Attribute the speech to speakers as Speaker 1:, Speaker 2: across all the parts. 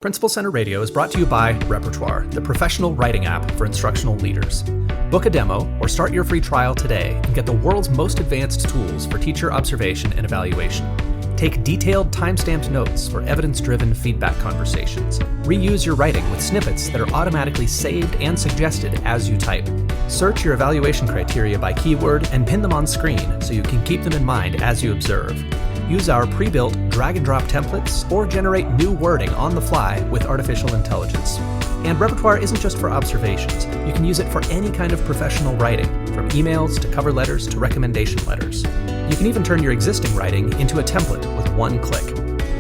Speaker 1: Principal Center Radio is brought to you by Repertoire, the professional writing app for instructional leaders. Book a demo or start your free trial today and get the world's most advanced tools for teacher observation and evaluation. Take detailed time-stamped notes for evidence-driven feedback conversations. Reuse your writing with snippets that are automatically saved and suggested as you type. Search your evaluation criteria by keyword and pin them on screen so you can keep them in mind as you observe. Use our pre-built drag-and-drop templates or generate new wording on the fly with artificial intelligence. And Repertoire isn't just for observations. You can use it for any kind of professional writing, from emails to cover letters to recommendation letters. You can even turn your existing writing into a template with one click.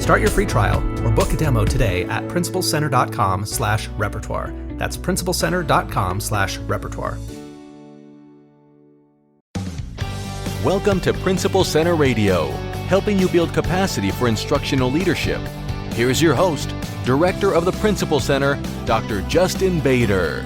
Speaker 1: Start your free trial or book a demo today at principalcenter.com/repertoire. That's principalcenter.com/repertoire.
Speaker 2: Welcome to Principal Center Radio, helping you build capacity for instructional leadership. Here's your host, Director of the Principal Center, Dr. Justin Bader.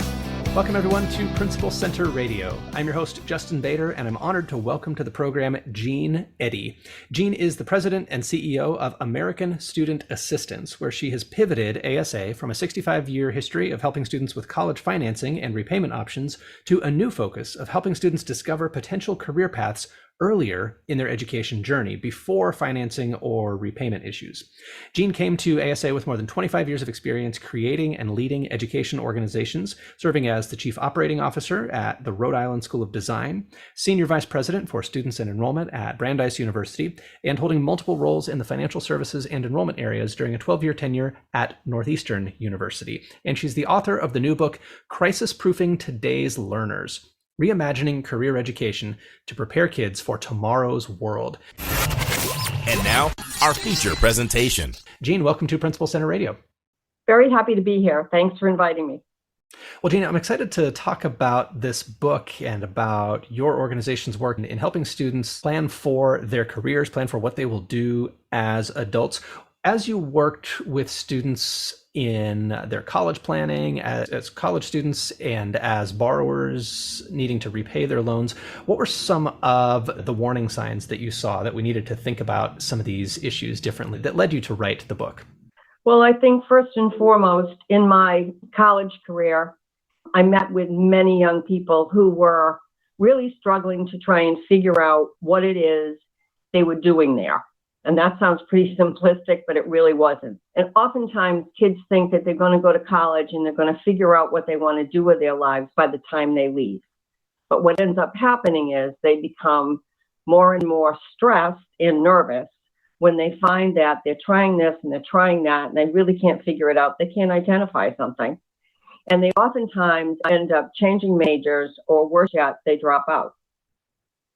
Speaker 1: Welcome everyone to Principal Center Radio. I'm your host, Justin Bader, and I'm honored to welcome to the program Jean Eddy. Jean is the president and CEO of American Student Assistance, where she has pivoted ASA from a 65-year history of helping students with college financing and repayment options to a new focus of helping students discover potential career paths earlier in their education journey before financing or repayment issues. Jean came to ASA with more than 25 years of experience creating and leading education organizations, serving as the Chief Operating Officer at the Rhode Island School of Design, Senior Vice President for Students and Enrollment at Brandeis University, and holding multiple roles in the financial services and enrollment areas during a 12-year tenure at Northeastern University. And she's the author of the new book, Crisis Proofing Today's Learners: Reimagining Career Education to Prepare Kids for Tomorrow's World.
Speaker 3: And now, our feature presentation.
Speaker 1: Jean, welcome to Principal Center Radio.
Speaker 4: Very happy to be here. Thanks for inviting me.
Speaker 1: Well, Jean, I'm excited to talk about this book and about your organization's work in helping students plan for their careers, plan for what they will do as adults. As you worked with students in their college planning, as college students and as borrowers needing to repay their loans, what were some of the warning signs that you saw that we needed to think about some of these issues differently that led you to write the book?
Speaker 4: Well, I think first and foremost, in my college career, I met with many young people who were really struggling to try and figure out what it is they were doing there. And that sounds pretty simplistic, but it really wasn't. And oftentimes kids think that they're going to go to college and they're going to figure out what they want to do with their lives by the time they leave. But what ends up happening is they become more and more stressed and nervous when they find that they're trying this and they're trying that and they really can't figure it out. They can't identify something. And they oftentimes end up changing majors, or worse yet, they drop out.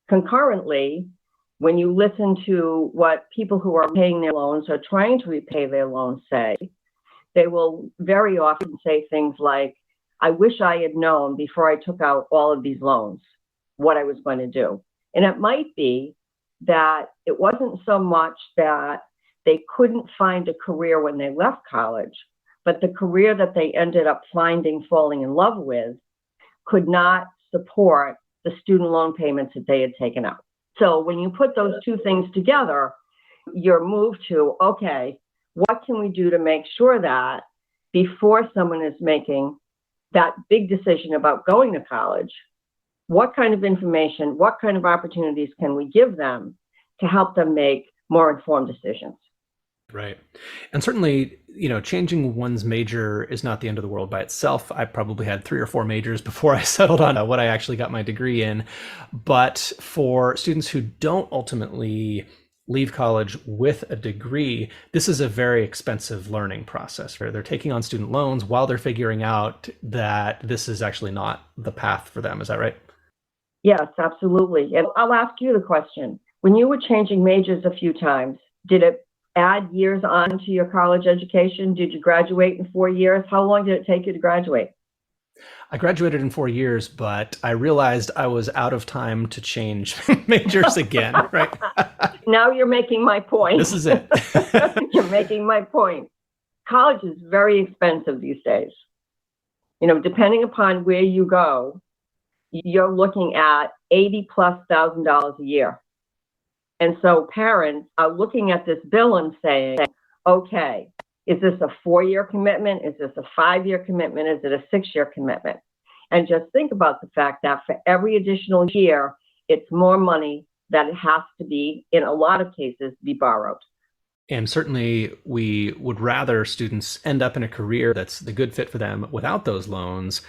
Speaker 4: Concurrently, when you listen to what people who are paying their loans or trying to repay their loans say, they will very often say things like, I wish I had known before I took out all of these loans what I was going to do. And it might be that it wasn't so much that they couldn't find a career when they left college, but the career that they ended up falling in love with could not support the student loan payments that they had taken out. So when you put those two things together, you're moved to, okay, what can we do to make sure that before someone is making that big decision about going to college, what kind of information, what kind of opportunities can we give them to help them make more informed decisions?
Speaker 1: Right. And certainly, changing one's major is not the end of the world by itself. I probably had 3 or 4 majors before I settled on what I actually got my degree in. But for students who don't ultimately leave college with a degree, this is a very expensive learning process where they're taking on student loans while they're figuring out that this is actually not the path for them. Is that right?
Speaker 4: Yes, absolutely. And I'll ask you the question. When you were changing majors a few times, did it add years on to your college education? Did you graduate in 4 years? How long did it take you to graduate?
Speaker 1: I graduated in 4 years, but I realized I was out of time to change majors again, right?
Speaker 4: Now you're making my point.
Speaker 1: This is it.
Speaker 4: You're making my point. College is very expensive these days. Depending upon where you go, you're looking at $80,000+ a year. And so parents are looking at this bill and saying, okay, Is this a 4-year commitment? Is this a 5-year commitment? Is it a 6-year commitment? And just think about the fact that for every additional year, it's more money that it has to be, in a lot of cases, be borrowed.
Speaker 1: And certainly we would rather students end up in a career that's the good fit for them without those loans,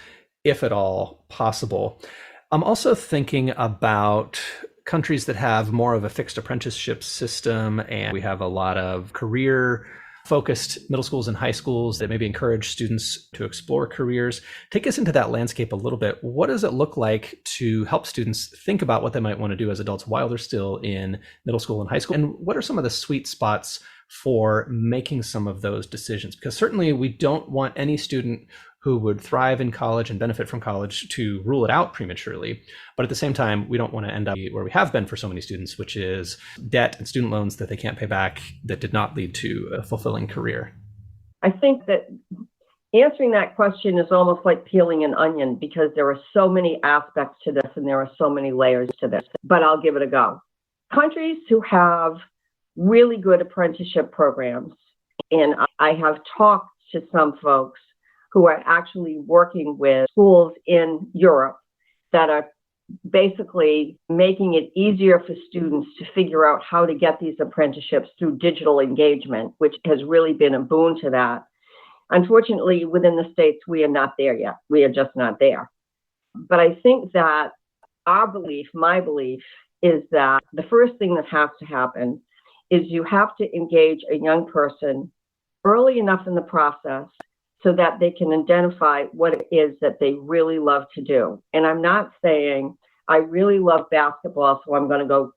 Speaker 1: if at all possible. I'm also thinking about countries that have more of a fixed apprenticeship system, and we have a lot of career-focused middle schools and high schools that maybe encourage students to explore careers. Take us into that landscape a little bit. What does it look like to help students think about what they might want to do as adults while they're still in middle school and high school? And what are some of the sweet spots for making some of those decisions? Because certainly we don't want any student who would thrive in college and benefit from college to rule it out prematurely. But at the same time, we don't want to end up where we have been for so many students, which is debt and student loans that they can't pay back that did not lead to a fulfilling career.
Speaker 4: I think that answering that question is almost like peeling an onion, because there are so many aspects to this and there are so many layers to this, but I'll give it a go. Countries who have really good apprenticeship programs, and I have talked to some folks who are actually working with schools in Europe that are basically making it easier for students to figure out how to get these apprenticeships through digital engagement, which has really been a boon to that. Unfortunately, within the States, we are not there yet. We are just not there. But I think that my belief, is that the first thing that has to happen is you have to engage a young person early enough in the process so that they can identify what it is that they really love to do. And I'm not saying I really love basketball, so I'm going to go,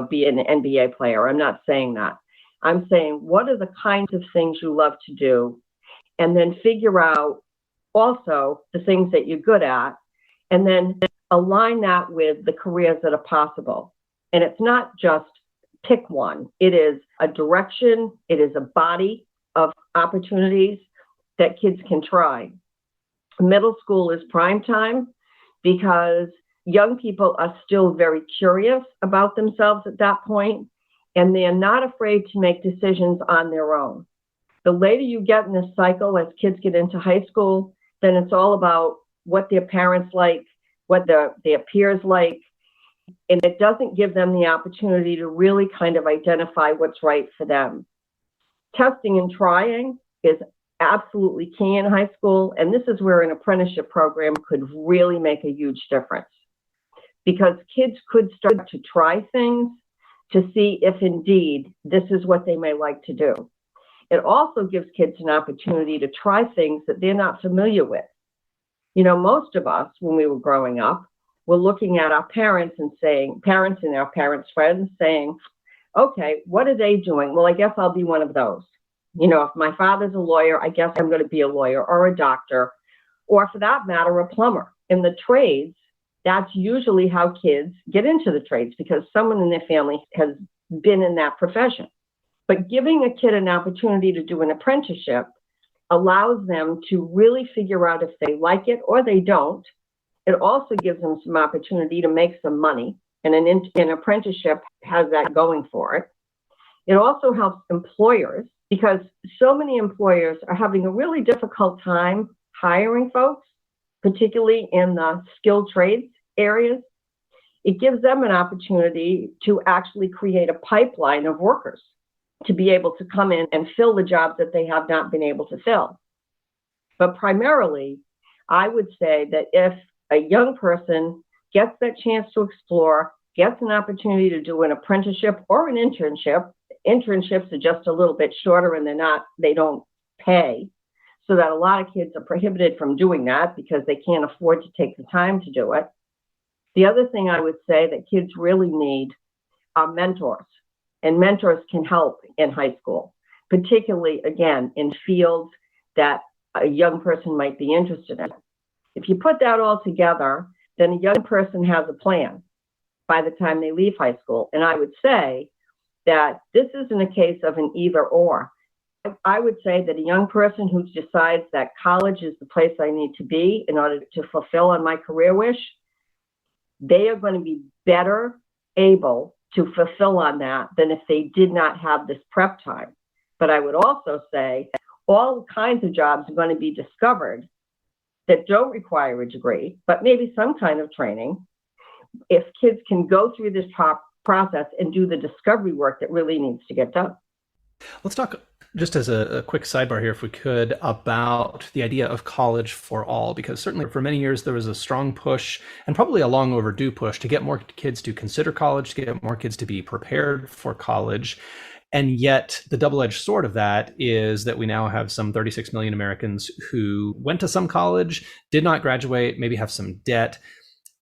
Speaker 4: be an NBA player. I'm not saying that. I'm saying, what are the kinds of things you love to do? And then figure out also the things that you're good at, and then align that with the careers that are possible. And it's not just pick one. It is a direction. It is a body of opportunities that kids can try. Middle school is prime time because young people are still very curious about themselves at that point, and they're not afraid to make decisions on their own. The later you get in this cycle, as kids get into high school, then it's all about what their parents like, what their peers like, and it doesn't give them the opportunity to really kind of identify what's right for them. Testing and trying is absolutely key in high school, and this is where an apprenticeship program could really make a huge difference, because kids could start to try things to see if indeed this is what they may like to do. It also gives kids an opportunity to try things that they're not familiar with. Most of us, when we were growing up, were looking at our parents and saying, parents and our parents' friends saying, okay, what are they doing? Well, I guess I'll be one of those. If my father's a lawyer, I guess I'm going to be a lawyer or a doctor, or for that matter, a plumber. In the trades, that's usually how kids get into the trades, because someone in their family has been in that profession. But giving a kid an opportunity to do an apprenticeship allows them to really figure out if they like it or they don't. It also gives them some opportunity to make some money, and an apprenticeship has that going for it. It also helps employers, because so many employers are having a really difficult time hiring folks, particularly in the skilled trades areas. It gives them an opportunity to actually create a pipeline of workers to be able to come in and fill the jobs that they have not been able to fill. But primarily, I would say that if a young person gets that chance to explore, gets an opportunity to do an apprenticeship or an internship, internships are just a little bit shorter and they don't pay, so that a lot of kids are prohibited from doing that because they can't afford to take the time to do it. The other thing I would say that kids really need are mentors, and mentors can help in high school, particularly, again, in fields that a young person might be interested in. If you put that all together, then a young person has a plan by the time they leave high school. And I would say that this isn't a case of an either or. I would say that a young person who decides that college is the place I need to be in order to fulfill on my career wish, they are going to be better able to fulfill on that than if they did not have this prep time. But I would also say all kinds of jobs are going to be discovered that don't require a degree, but maybe some kind of training. If kids can go through this process and do the discovery work that really needs to get done.
Speaker 1: Let's talk just as a quick sidebar here, if we could, about the idea of college for all, because certainly for many years there was a strong push, and probably a long overdue push, to get more kids to consider college, to get more kids to be prepared for college. And yet the double-edged sword of that is that we now have some 36 million Americans who went to some college, did not graduate, maybe have some debt.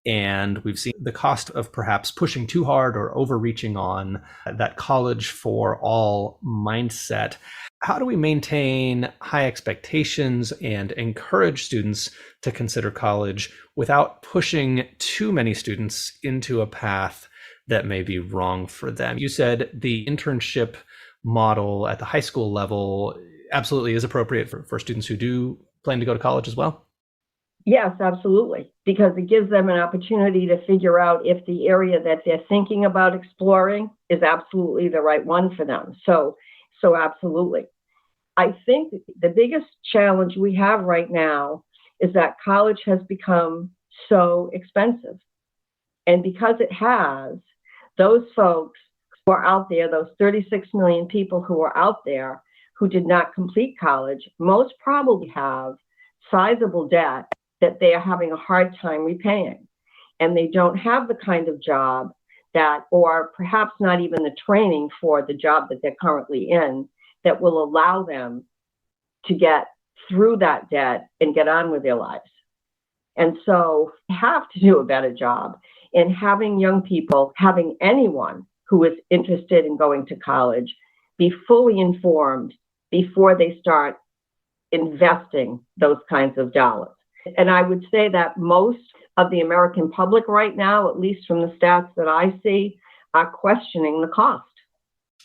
Speaker 1: And we've seen the cost of perhaps pushing too hard or overreaching on that college for all mindset. How do we maintain high expectations and encourage students to consider college without pushing too many students into a path that may be wrong for them? You said the internship model at the high school level absolutely is appropriate for students who do plan to go to college as well.
Speaker 4: Yes, absolutely, because it gives them an opportunity to figure out if the area that they're thinking about exploring is absolutely the right one for them. So absolutely. I think the biggest challenge we have right now is that college has become so expensive. And because it has, those folks who are out there, those 36 million people who are out there who did not complete college, most probably have sizable debt that they are having a hard time repaying. And they don't have the kind of job that, or perhaps not even the training for the job that they're currently in, that will allow them to get through that debt and get on with their lives. And so we have to do a better job in having young people, having anyone who is interested in going to college, be fully informed before they start investing those kinds of dollars. And I would say that most of the American public right now, at least from the stats that I see, are questioning the cost.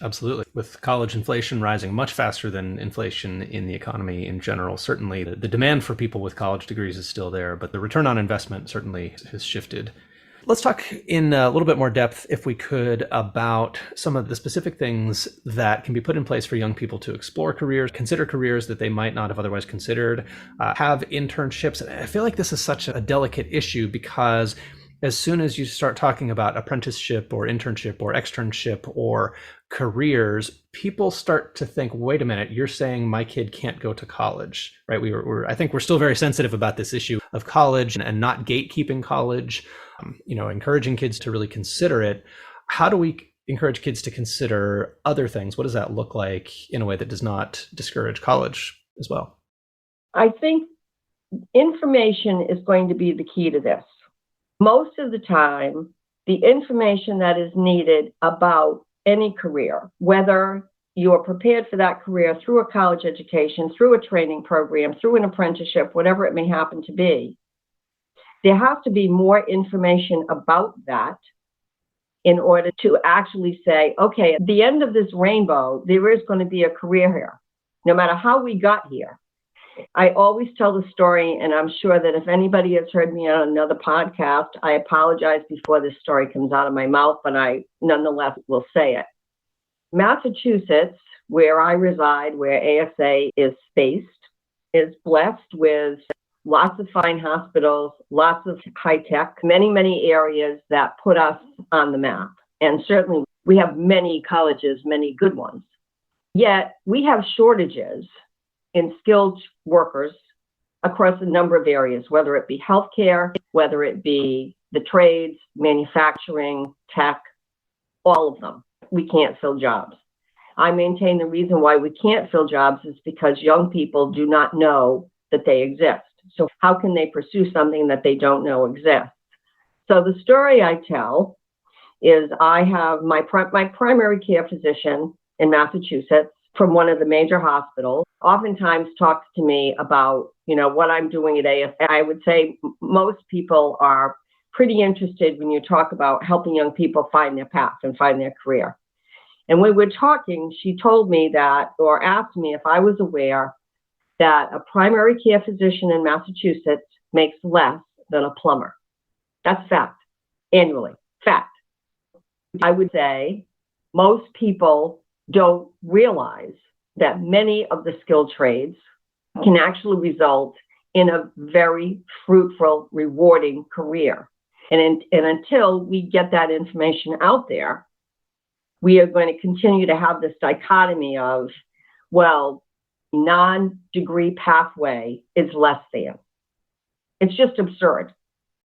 Speaker 1: Absolutely. With college inflation rising much faster than inflation in the economy in general, certainly the demand for people with college degrees is still there, but the return on investment certainly has shifted. Let's talk in a little bit more depth, if we could, about some of the specific things that can be put in place for young people to explore careers, consider careers that they might not have otherwise considered, have internships. I feel like this is such a delicate issue because as soon as you start talking about apprenticeship or internship or externship or careers, people start to think, wait a minute, you're saying my kid can't go to college, right? I think we're still very sensitive about this issue of college and not gatekeeping college, encouraging kids to really consider it. How do we encourage kids to consider other things? What does that look like in a way that does not discourage college as well?
Speaker 4: I think information is going to be the key to this. Most of the time, the information that is needed about any career, whether you are prepared for that career through a college education, through a training program, through an apprenticeship, whatever it may happen to be, there has to be more information about that in order to actually say, okay, at the end of this rainbow, there is going to be a career here, no matter how we got here. I always tell the story, and I'm sure that if anybody has heard me on another podcast, I apologize before this story comes out of my mouth, but I nonetheless will say it. Massachusetts, where I reside, where ASA is based, is blessed with lots of fine hospitals, lots of high tech, many, many areas that put us on the map. And certainly we have many colleges, many good ones. Yet we have shortages in skilled workers across a number of areas, whether it be healthcare, whether it be the trades, manufacturing, tech, all of them. We can't fill jobs. I maintain the reason why we can't fill jobs is because young people do not know that they exist. So how can they pursue something that they don't know exists? So the story I tell is I have my primary care physician in Massachusetts from one of the major hospitals oftentimes talks to me about, what I'm doing at ASA. I would say most people are pretty interested when you talk about helping young people find their path and find their career. And when we're talking, she told me that, or asked me if I was aware that a primary care physician in Massachusetts makes less than a plumber. That's fact, annually, fact. I would say most people don't realize that many of the skilled trades can actually result in a very fruitful, rewarding career. And until we get that information out there, we are going to continue to have this dichotomy of, well, non-degree pathway is less than. It's just absurd.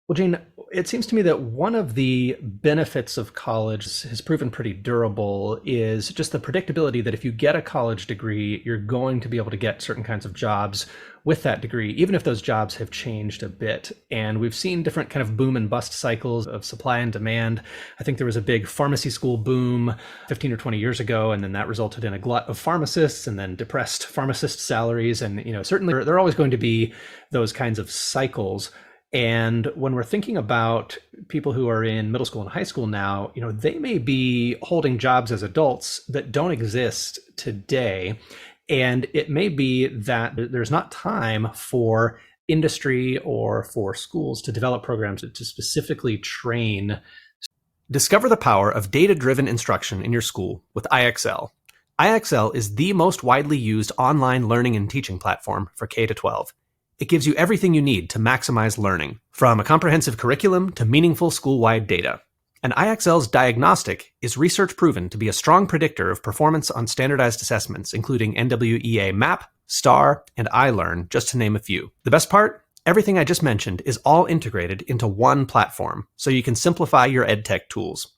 Speaker 1: Well, Jane, it seems to me that one of the benefits of college has proven pretty durable is just the predictability that if you get a college degree, you're going to be able to get certain kinds of jobs with that degree, even if those jobs have changed a bit. And we've seen different kind of boom and bust cycles of supply and demand. I think there was a big pharmacy school boom 15 or 20 years ago, and then that resulted in a glut of pharmacists and then depressed pharmacist salaries. And, certainly there are always going to be those kinds of cycles. And when we're thinking about people who are in middle school and high school now, they may be holding jobs as adults that don't exist today. And it may be that there's not time for industry or for schools to develop programs to specifically train. Discover the power of data-driven instruction in your school with IXL. IXL is the most widely used online learning and teaching platform for K-12. It gives you everything you need to maximize learning, from a comprehensive curriculum to meaningful school-wide data. And IXL's diagnostic is research-proven to be a strong predictor of performance on standardized assessments, including NWEA MAP, STAR, and iLearn, just to name a few. The best part? Everything I just mentioned is all integrated into one platform, so you can simplify your EdTech tools.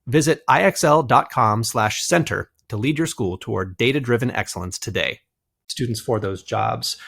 Speaker 1: Visit IXL.com/center to lead your school toward data-driven excellence today. Students for those jobs.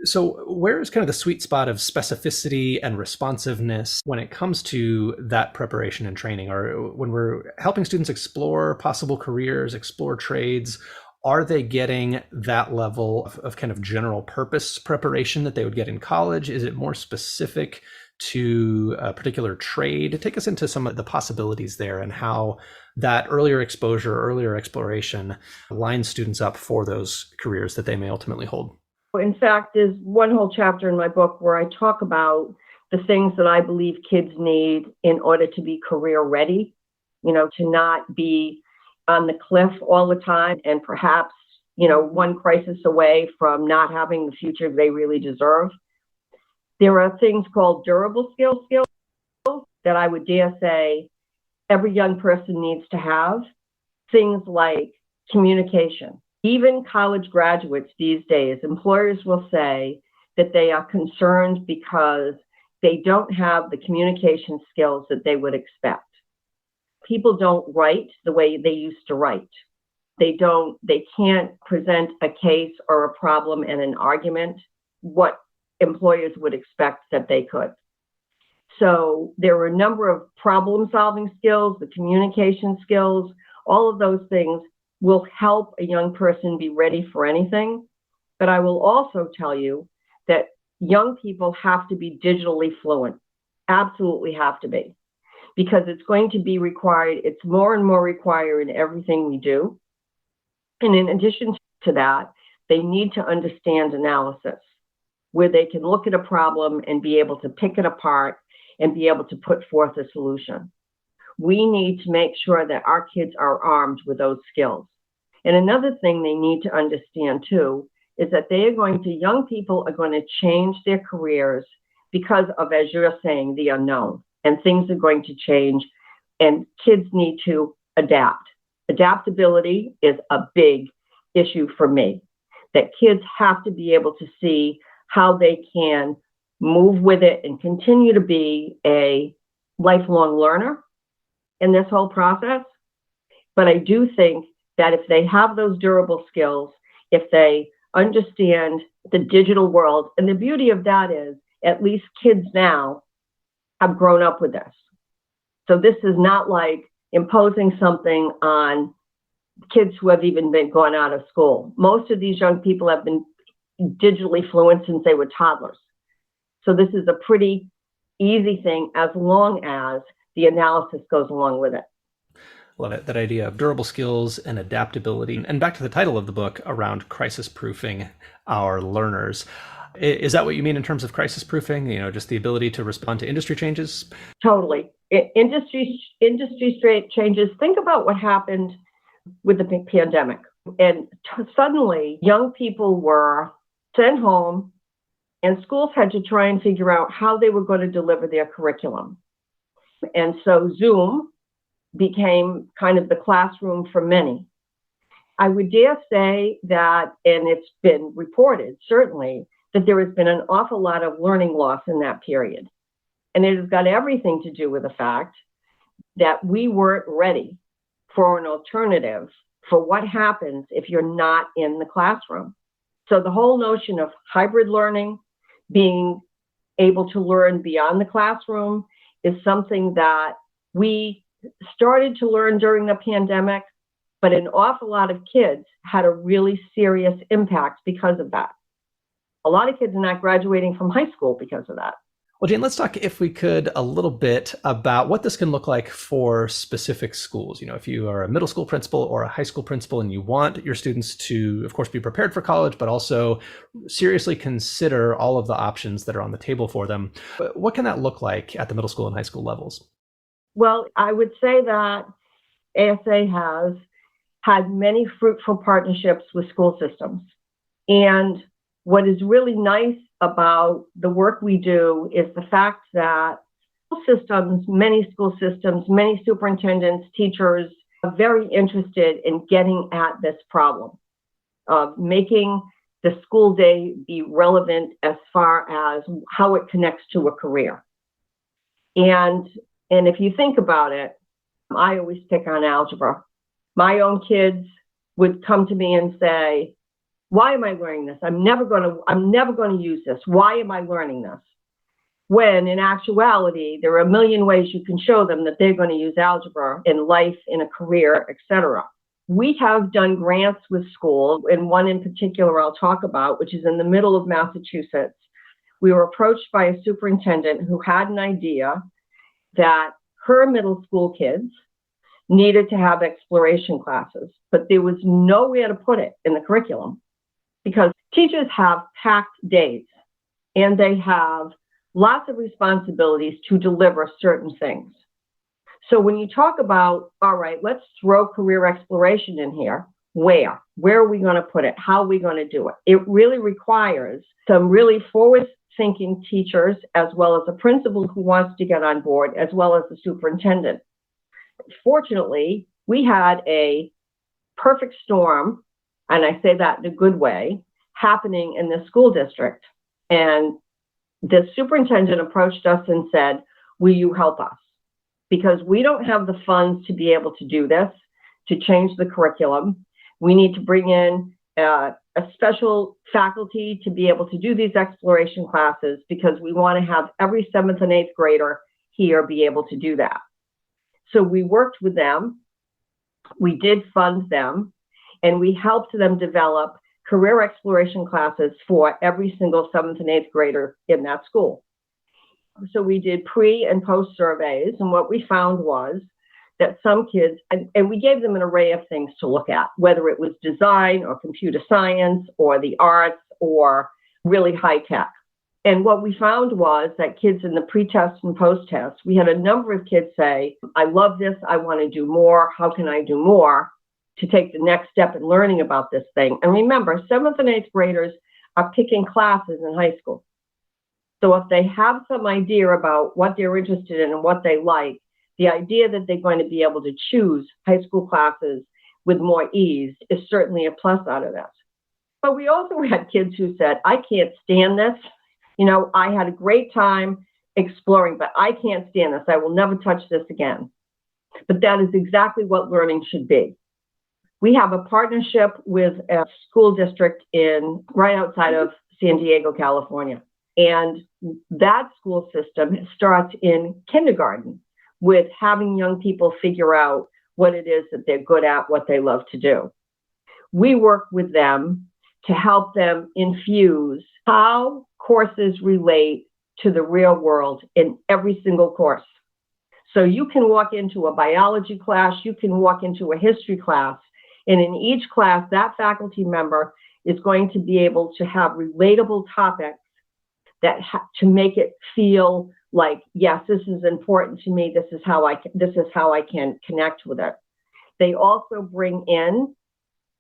Speaker 1: So where is kind of the sweet spot of specificity and responsiveness when it comes to that preparation and training, or when we're helping students explore possible careers, explore trades? Are they getting that level of kind of general purpose preparation that they would get in college? Is it more specific to a particular trade? Take us into some of the possibilities there and how that earlier exposure, earlier exploration lines students up for those careers that they may ultimately hold.
Speaker 4: In fact, there's one whole chapter in my book where I talk about the things that I believe kids need in order to be career ready, to not be on the cliff all the time and perhaps, one crisis away from not having the future they really deserve. There are things called durable skills that I would dare say every young person needs to have. Things like communication. Even college graduates these days, employers will say that they are concerned because they don't have the communication skills that they would expect. People don't write the way they used to write. They can't present a case or a problem and an argument what employers would expect that they could. So there are a number of problem-solving skills, the communication skills, all of those things will help a young person be ready for anything. But I will also tell you that young people have to be digitally fluent, absolutely have to be, because it's going to be required. It's more and more required in everything we do. And in addition to that, they need to understand analysis, where they can look at a problem and be able to pick it apart and be able to put forth a solution. We need to make sure that our kids are armed with those skills. And another thing they need to understand too is that young people are going to change their careers because of, as you're saying, the unknown, and things are going to change, and kids need to adapt. Adaptability is a big issue for me, that kids have to be able to see how they can move with it and continue to be a lifelong learner in this whole process. But I do think that if they have those durable skills, if they understand the digital world, and the beauty of that is at least kids now have grown up with this. So this is not like imposing something on kids who have even gone out of school. Most of these young people have been digitally fluent since they were toddlers. So this is a pretty easy thing as long as the analysis goes along with it.
Speaker 1: Love it. That idea of durable skills and adaptability. And back to the title of the book around crisis proofing our learners. Is that what you mean in terms of crisis proofing? Just the ability to respond to industry changes?
Speaker 4: Totally. Industry changes. Think about what happened with the pandemic. And suddenly, young people were sent home, and schools had to try and figure out how they were going to deliver their curriculum. And so Zoom became kind of the classroom for many. I would dare say that, and it's been reported, certainly, that there has been an awful lot of learning loss in that period. And it has got everything to do with the fact that we weren't ready for an alternative for what happens if you're not in the classroom. So the whole notion of hybrid learning, being able to learn beyond the classroom, is something that we started to learn during the pandemic, but an awful lot of kids had a really serious impact because of that. A lot of kids are not graduating from high school because of that.
Speaker 1: Well, Jane, let's talk, if we could, a little bit about what this can look like for specific schools. If you are a middle school principal or a high school principal and you want your students to, of course, be prepared for college, but also seriously consider all of the options that are on the table for them, what can that look like at the middle school and high school levels?
Speaker 4: Well, I would say that ASA has had many fruitful partnerships with school systems. And what is really nice about the work we do is the fact that school systems, many superintendents, teachers are very interested in getting at this problem of making the school day be relevant as far as how it connects to a career. And if you think about it, I always pick on algebra. My own kids would come to me and say, why am I learning this? I'm never going to use this. Why am I learning this? When in actuality, there are a million ways you can show them that they're going to use algebra in life, in a career, etc. We have done grants with schools, and one in particular I'll talk about, which is in the middle of Massachusetts. We were approached by a superintendent who had an idea that her middle school kids needed to have exploration classes, but there was nowhere to put it in the curriculum because teachers have packed days and they have lots of responsibilities to deliver certain things. So when you talk about, all right, let's throw career exploration in here, where are we going to put it? How are we going to do it? It really requires some really forward-thinking teachers, as well as a principal who wants to get on board, as well as the superintendent. Fortunately, we had a perfect storm, and I say that in a good way, happening in the school district. And the superintendent approached us and said, will you help us? Because we don't have the funds to be able to do this, to change the curriculum. We need to bring in a special faculty to be able to do these exploration classes because we want to have every 7th and 8th grader here be able to do that. So we worked with them, we did fund them, and we helped them develop career exploration classes for every single 7th and 8th grader in that school. So we did pre and post surveys, and what we found was that some kids, and we gave them an array of things to look at, whether it was design or computer science or the arts or really high tech. And what we found was that kids in the pre-test and post-test, we had a number of kids say, I love this, I want to do more, how can I do more to take the next step in learning about this thing? And remember, 7th and 8th graders are picking classes in high school. So if they have some idea about what they're interested in and what they like, the idea that they're going to be able to choose high school classes with more ease is certainly a plus out of this. But we also had kids who said, I can't stand this. I had a great time exploring, but I can't stand this. I will never touch this again. But that is exactly what learning should be. We have a partnership with a school district right outside of San Diego, California. And that school system starts in kindergarten with having young people figure out what it is that they're good at, what they love to do. We work with them to help them infuse how courses relate to the real world in every single course. So you can walk into a biology class, you can walk into a history class, and in each class, that faculty member is going to be able to have relatable topics that to make it feel like, yes, this is important to me. This is how I can connect with it. They also bring in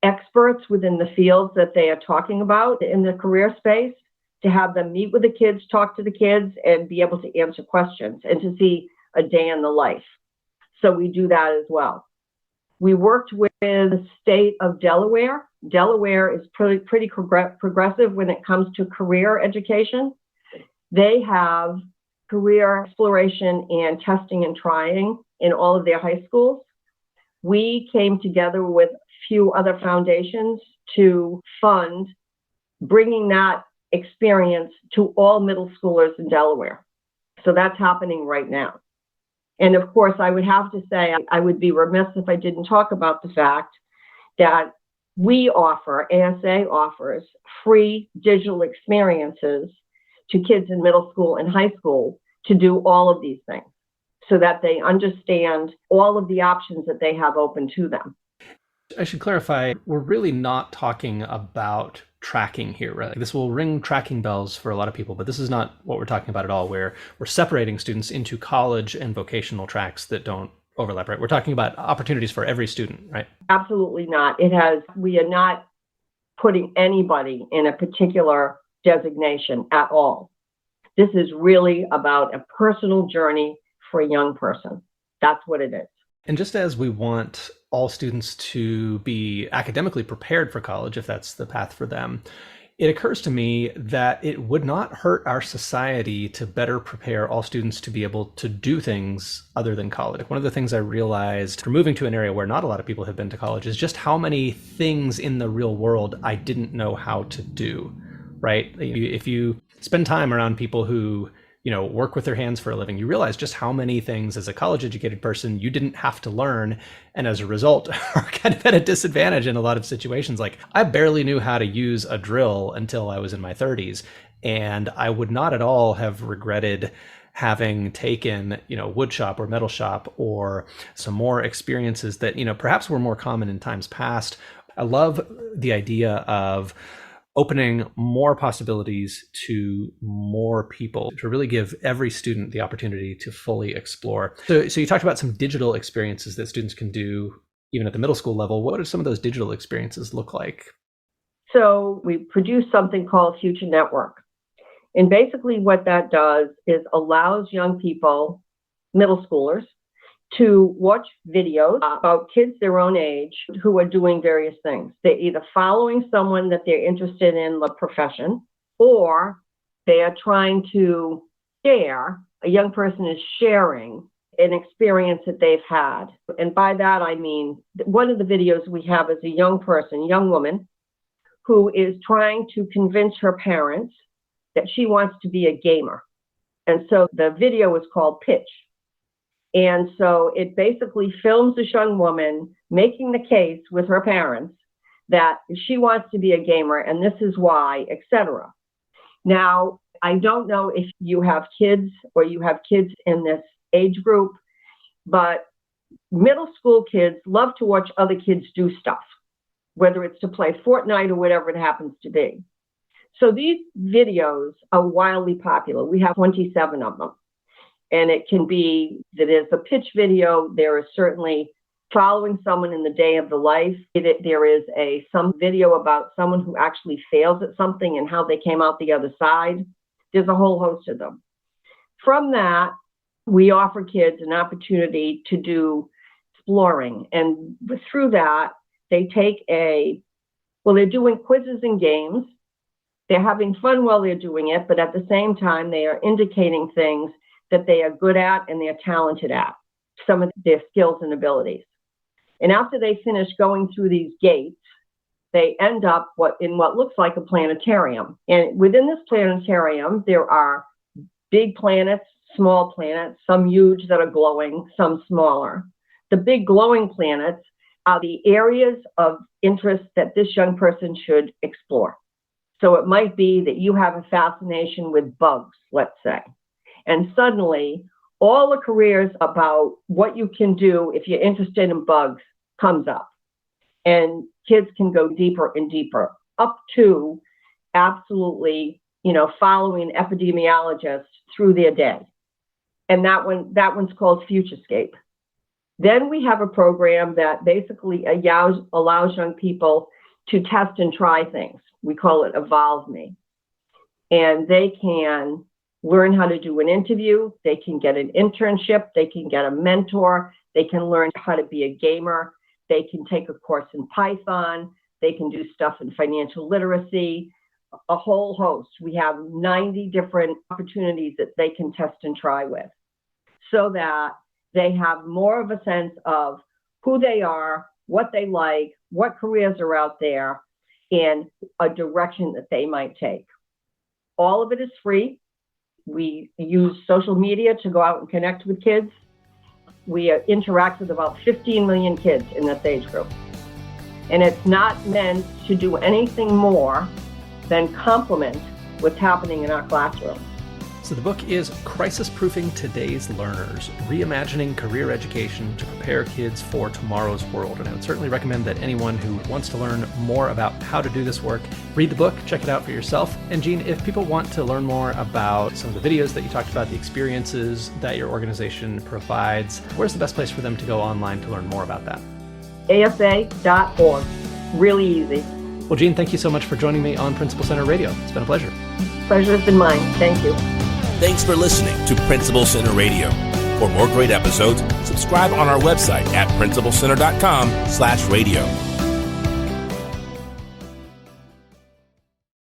Speaker 4: experts within the fields that they are talking about in the career space, to have them meet with the kids, talk to the kids, and be able to answer questions and to see a day in the life. So we do that as well. We worked with the state of Delaware. Delaware is pretty progressive when it comes to career education. They have career exploration and testing and trying in all of their high schools. We came together with a few other foundations to fund bringing that experience to all middle schoolers in Delaware. So that's happening right now. And of course, I would have to say, I would be remiss if I didn't talk about the fact that ASA offers free digital experiences to kids in middle school and high school to do all of these things so that they understand all of the options that they have open to them.
Speaker 1: I should clarify, we're really not talking about tracking here, right? This will ring tracking bells for a lot of people, but this is not what we're talking about at all, where we're separating students into college and vocational tracks that don't overlap, right? We're talking about opportunities for every student, right?
Speaker 4: Absolutely not. We are not putting anybody in a particular designation at all. This is really about a personal journey for a young person. That's what it is.
Speaker 1: And just as we want all students to be academically prepared for college, if that's the path for them, it occurs to me that it would not hurt our society to better prepare all students to be able to do things other than college. One of the things I realized from moving to an area where not a lot of people have been to college is just how many things in the real world I didn't know how to do, right? If you spend time around people who work with their hands for a living, you realize just how many things as a college educated person you didn't have to learn, and as a result are kind of at a disadvantage in a lot of situations. Like, I barely knew how to use a drill until I was in my 30s, and I would not at all have regretted having taken, wood shop or metal shop or some more experiences that, perhaps were more common in times past. I love the idea of opening more possibilities to more people, to really give every student the opportunity to fully explore. So you talked about some digital experiences that students can do even at the middle school level. What do some of those digital experiences look like?
Speaker 4: So we produce something called Future Network. And basically what that does is allows young people, middle schoolers, to watch videos about kids their own age who are doing various things. They're either following someone that they're interested in the profession, or they are trying to share, a young person is sharing an experience that they've had. And by that, I mean, one of the videos we have is a young woman, who is trying to convince her parents that she wants to be a gamer. And so the video is called Pitch. And so it basically films this young woman making the case with her parents that she wants to be a gamer and this is why, etc. Now, I don't know if you have kids or you have kids in this age group, but middle school kids love to watch other kids do stuff, whether it's to play Fortnite or whatever it happens to be. So these videos are wildly popular. We have 27 of them. And it can be that it's a pitch video. There is certainly following someone in the day of the life. There is some video about someone who actually fails at something and how they came out the other side. There's a whole host of them. From that, we offer kids an opportunity to do exploring. And through that, they take they're doing quizzes and games. They're having fun while they're doing it, but at the same time, they are indicating things that they are good at and they're talented at, some of their skills and abilities. And after they finish going through these gates, they end up in what looks like a planetarium. And within this planetarium, there are big planets, small planets, some huge that are glowing, some smaller. The big glowing planets are the areas of interest that this young person should explore. So it might be that you have a fascination with bugs, let's say. And suddenly, all the careers about what you can do if you're interested in bugs comes up. And kids can go deeper and deeper, up to absolutely, following an epidemiologist through their day. And that one's called Futurescape. Then we have a program that basically allows young people to test and try things. We call it Evolve Me. And they can learn how to do an interview. They can get an internship. They can get a mentor. They can learn how to be a gamer. They can take a course in Python. They can do stuff in financial literacy, a whole host. We have 90 different opportunities that they can test and try with, so that they have more of a sense of who they are, what they like, what careers are out there, and a direction that they might take. All of it is free. We use social media to go out and connect with kids. We interact with about 15 million kids in this age group. And it's not meant to do anything more than complement what's happening in our classroom.
Speaker 1: So the book is Crisis Proofing Today's Learners, Reimagining Career Education to Prepare Kids for Tomorrow's World. And I would certainly recommend that anyone who wants to learn more about how to do this work, read the book, check it out for yourself. And Jean, if people want to learn more about some of the videos that you talked about, the experiences that your organization provides, where's the best place for them to go online to learn more about that?
Speaker 4: ASA.org. Really easy.
Speaker 1: Well, Jean, thank you so much for joining me on Principal Center Radio. It's been a pleasure.
Speaker 4: Pleasure's been mine. Thank you.
Speaker 3: Thanks for listening to Principal Center Radio. For more great episodes, subscribe on our website at principalcenter.com/radio.